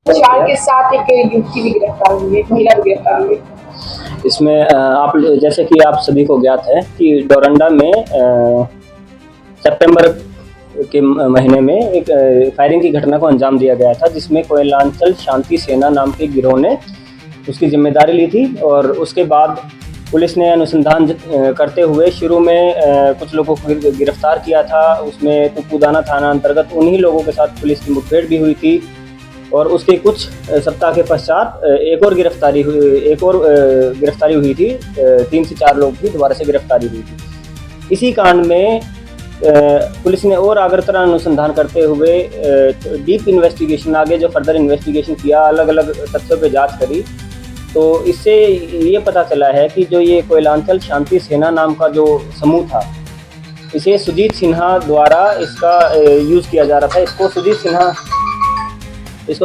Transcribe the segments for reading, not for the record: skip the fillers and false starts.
चार के साथ एक युवती भी गिरफ्तार हुई है, एक महिला भी गिरफ्तार हुई है। इसमें आप जैसे कि आप सभी को ज्ञात है कि डोरंडा में सितंबर के महीने में एक फायरिंग की घटना को अंजाम दिया गया था, जिसमें कोयलांचल शांति सेना नाम के गिरोह ने उसकी जिम्मेदारी ली थी। और उसके बाद पुलिस ने अनुसंधान करते हुए शुरू में कुछ लोगों को गिरफ्तार किया था। उसमें तुपुदाना थाना अंतर्गत उन्हीं लोगों के साथ पुलिस की मुठभेड़ भी हुई थी। और उसके कुछ सप्ताह के पश्चात एक और गिरफ्तारी हुई थी। 3 से 4 लोग की दोबारा से गिरफ्तारी हुई थी। इसी कांड में पुलिस ने और आगरतर अनुसंधान करते हुए डीप इन्वेस्टिगेशन, आगे जो फर्दर इन्वेस्टिगेशन किया, अलग अलग तथ्यों पे जांच करी, तो इससे ये पता चला है कि जो ये कोयलांचल शांति सेना नाम का जो समूह था, इसे सुजीत सिन्हा द्वारा इसका यूज़ किया जा रहा था। इसको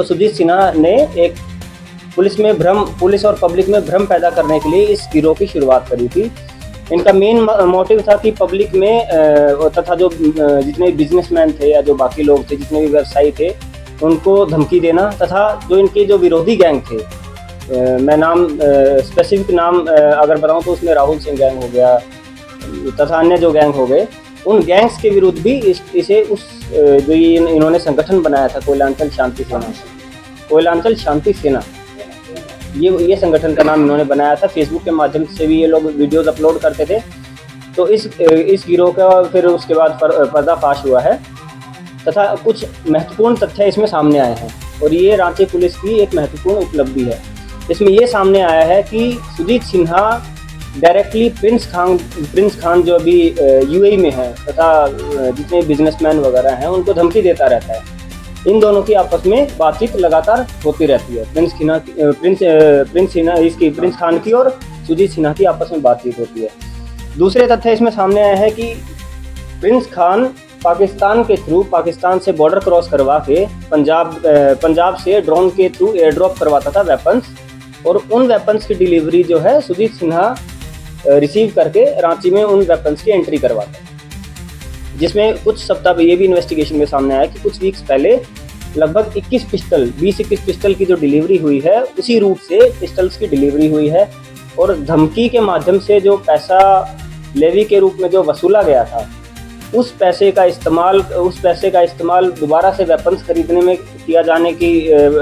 सुजीत सिन्हा ने एक पुलिस और पब्लिक में भ्रम पैदा करने के लिए इस गिरोह की शुरुआत करी थी। इनका मेन मोटिव था कि पब्लिक में तथा जो जितने बिजनेसमैन थे या जो बाकी लोग थे, जितने भी व्यवसायी थे, उनको धमकी देना, तथा जो इनके जो विरोधी गैंग थे, मैं स्पेसिफिक नाम अगर बताऊं तो उसमें राहुल सिंह गैंग हो गया तथा अन्य जो गैंग हो गए, उन गैंग्स के विरुद्ध भी इसे जो ये इन्होंने संगठन बनाया था कोयलांचल शांति सेना, ये संगठन का नाम इन्होंने बनाया था। फेसबुक के माध्यम से भी ये लोग वीडियोस अपलोड करते थे। तो इस गिरोह का फिर उसके बाद पर्दाफाश हुआ है तथा कुछ महत्वपूर्ण तथ्य इसमें सामने आए हैं, और ये रांची पुलिस की एक महत्वपूर्ण उपलब्धि है। इसमें ये सामने आया है कि सुजीत सिन्हा डायरेक्टली प्रिंस खान जो अभी यूएई में है तथा जितने बिजनेसमैन वगैरह हैं, उनको धमकी देता रहता है। इन दोनों की आपस में बातचीत लगातार होती रहती है। प्रिंस खान की और सुजीत सिन्हा की आपस में बातचीत होती है। दूसरे तथ्य इसमें सामने आया है कि प्रिंस खान पाकिस्तान से बॉर्डर क्रॉस करवा के पंजाब से ड्रोन के थ्रू एयर ड्रॉप करवाता था वेपन्स, और उन वेपन्स की डिलीवरी जो है सुजीत सिन्हा रिसीव करके रांची में उन वेपन्स की एंट्री करवाता है। जिसमें कुछ सप्ताह ये भी इन्वेस्टिगेशन में सामने आया कि कुछ वीक्स पहले लगभग 20-21 पिस्टल की जो डिलीवरी हुई है, उसी रूट से पिस्टल्स की डिलीवरी हुई है। और धमकी के माध्यम से जो पैसा लेवी के रूप में जो वसूला गया था, उस पैसे का इस्तेमाल दोबारा से वेपन्स खरीदने में किया जाने की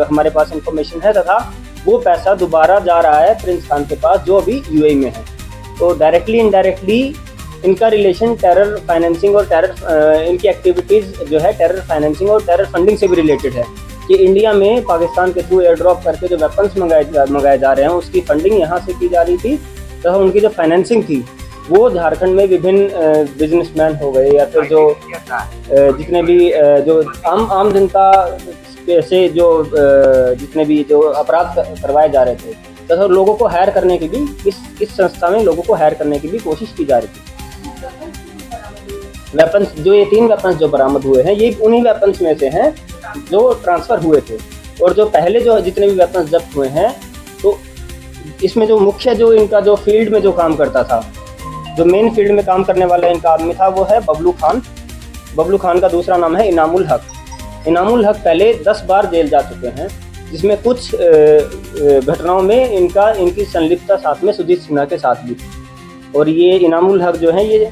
हमारे पास इंफॉर्मेशन है, तथा वो पैसा दोबारा जा रहा है प्रिंस खान के पास जो अभी यूएई में है। तो डायरेक्टली इनडायरेक्टली इनका रिलेशन टेरर फाइनेंसिंग और इनकी एक्टिविटीज़ जो है टेरर फाइनेंसिंग और टेरर फंडिंग से भी रिलेटेड है। कि इंडिया में पाकिस्तान के थ्रू एयर ड्रॉप करके जो वेपन्स मंगाए जा रहे हैं, उसकी फंडिंग यहाँ से की जा रही थी, तो उनकी जो फाइनेंसिंग थी वो झारखंड में विभिन्न बिजनेसमैन हो गए या फिर जो जितने भी जो आम जनता से जो जितने भी जो अपराध करवाए जा रहे थे, तथा लोगों को हायर करने की भी इस संस्था में लोगों को हायर करने की भी कोशिश की जा रही थी। वेपन्स जो ये 3 वेपन्स जो बरामद हुए हैं, ये उन्हीं वेपन्स में से हैं जो ट्रांसफ़र हुए थे। और जो पहले जो जितने भी वेपन्स जब्त हुए हैं, तो इसमें जो मुख्य जो इनका जो फील्ड में जो काम करता था, जो मेन फील्ड में काम करने वाला इनका आदमी था, वो है बबलू खान का दूसरा नाम है इनामुल हक पहले 10 बार जेल जा चुके हैं, जिसमें कुछ घटनाओं में इनकी संलिप्तता साथ में सुजीत सिन्हा के साथ भी थी। और ये इनामुल हक जो है, ये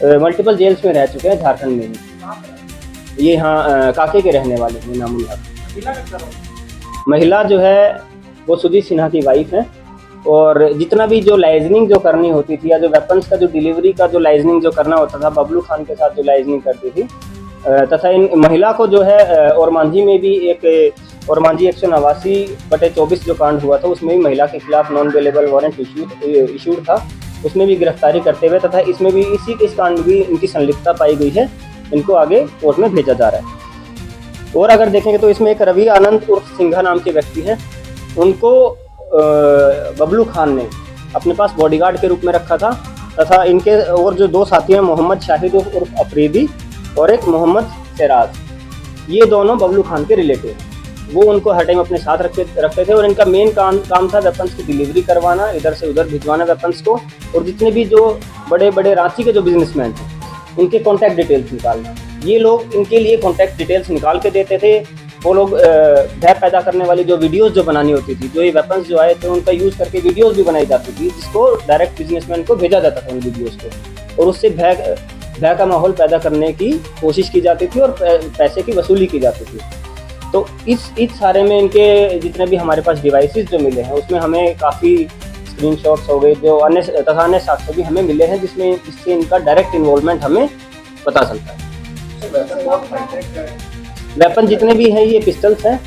मल्टीपल जेल्स में रह चुके हैं झारखंड में ही। ये यहाँ काके के रहने वाले हैं इनामुल हक। महिला जो है वो सुजीत सिन्हा की वाइफ है। और जितना भी जो लाइजनिंग जो करनी होती थी, या जो वेपन्स का जो डिलीवरी का जो लाइजनिंग जो करना होता था, बबलू खान के साथ जो लाइजनिंग करती थी, तथा इन महिला को जो है ओरमांझी में भी एक ओरमांझी 189/24 जो कांड हुआ था, उसमें भी महिला के खिलाफ नॉन अवेलेबल वारंट इशूड था, उसमें भी गिरफ्तारी करते हुए, तथा इसमें भी इस कांड में भी इनकी संलिप्तता पाई गई है। इनको आगे कोर्ट में भेजा जा रहा है। और अगर देखेंगे तो इसमें एक रवि आनंद उर्फ सिंघा नाम के व्यक्ति हैं, उनको बबलू खान ने अपने पास बॉडीगार्ड के रूप में रखा था, तथा इनके और जो 2 साथी हैं, मोहम्मद शाहिद उर्फ अफरीदी और एक मोहम्मद सिराज, ये दोनों बबलू खान के रिलेटिव हैं। वो उनको हर टाइम अपने साथ रखते थे। और इनका मेन काम था वेपन्स की डिलीवरी करवाना, इधर से उधर भिजवाना वेपन्स को। और जितने भी जो बड़े बड़े रांची के जो बिजनेसमैन हैं, उनके कॉन्टैक्ट डिटेल्स निकालना। ये लोग इनके लिए कॉन्टैक्ट डिटेल्स निकाल के देते थे, वो लोग भय पैदा करने वाली जो वीडियोस जो बनानी होती थी, जो ये वेपन्स जो आए थे उनका यूज़ करके वीडियोस भी बनाई जाती थी, जिसको डायरेक्ट बिजनेसमैन को भेजा जाता था उन वीडियोस को, और उससे भय का माहौल पैदा करने की कोशिश की जाती थी और पैसे की वसूली की जाती थी। तो इस सारे में इनके जितने भी हमारे पास डिवाइसेस जो मिले हैं उसमें हमें काफ़ी स्क्रीनशॉट्स हो गए जो अन्य साक्ष्य भी हमें मिले हैं, जिससे इनका डायरेक्ट इन्वॉल्वमेंट हमें पता चलता है। वेपन जितने भी हैं ये पिस्टल्स हैं,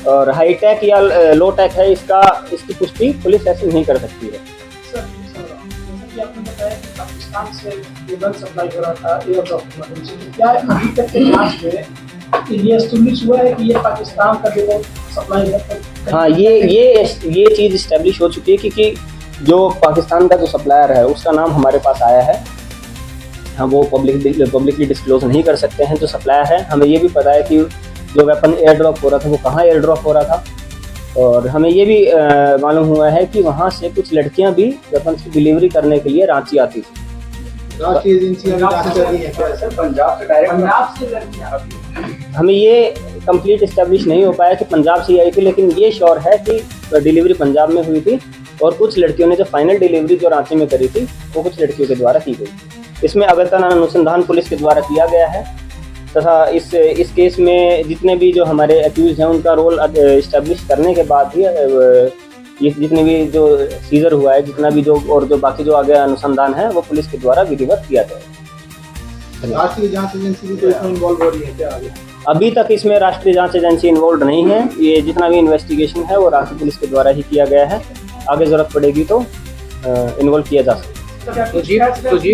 और हाई टेक या लो टेक है इसकी पुष्टि पुलिस ऐसे नहीं कर सकती है। सर, जैसा कि आपने बताया कि पाकिस्तान से ये गन सप्लाई हो रहा था एयरड्रॉप के माध्यम से, क्या अभी तक के जांच में ये एस्टेब्लिश हुआ है कि ये पाकिस्तान का जो सप्लाई है? हाँ, ये चीज़ इस्टेब्लिश हो चुकी है, क्योंकि जो पाकिस्तान का जो सप्लायर है उसका नाम हमारे पास आया है। हम वो पब्लिकली डिस्क्लोज नहीं कर सकते हैं जो सप्लायर है। हमें ये भी पता है कि जो वेपन एयर ड्रॉप हो रहा था वो कहाँ एयर ड्रॉप हो रहा था, और हमें ये भी मालूम हुआ है कि वहाँ से कुछ लड़कियाँ भी वेपन की डिलीवरी करने के लिए रांची आती थी। राष्ट्रीय एजेंसियां भी जांच कर रही हैं क्या सर? पंजाब से डायरेक्ट पंजाब से लड़कियां हमें ये कंप्लीट इस्टेब्लिश नहीं हो पाया कि पंजाब से आई थी, लेकिन ये श्योर है कि डिलीवरी पंजाब में हुई थी, और कुछ लड़कियों ने जो फाइनल डिलीवरी जो रांची में करी थी वो कुछ लड़कियों के द्वारा की गई। इसमें अगरतला अनुसंधान पुलिस के द्वारा किया गया है, तथा इस केस में जितने भी जो हमारे एक्यूज हैं उनका रोल इस्टेब्लिश करने के बाद ही ये जितने भी जो सीजर हुआ है, जितना भी जो और जो बाकी जो आगे अनुसंधान है वो पुलिस के द्वारा विधिवत किया जाएगा। राष्ट्रीय जांच एजेंसी भी तो इसमें इन्वॉल्व हो रही है क्या आगे? अभी तक इसमें राष्ट्रीय जांच एजेंसी इन्वॉल्व नहीं है। ये जितना भी इन्वेस्टिगेशन है वो रांची पुलिस के द्वारा ही किया गया है। आगे ज़रूरत पड़ेगी तो इन्वॉल्व किया जा सकता है। तो जी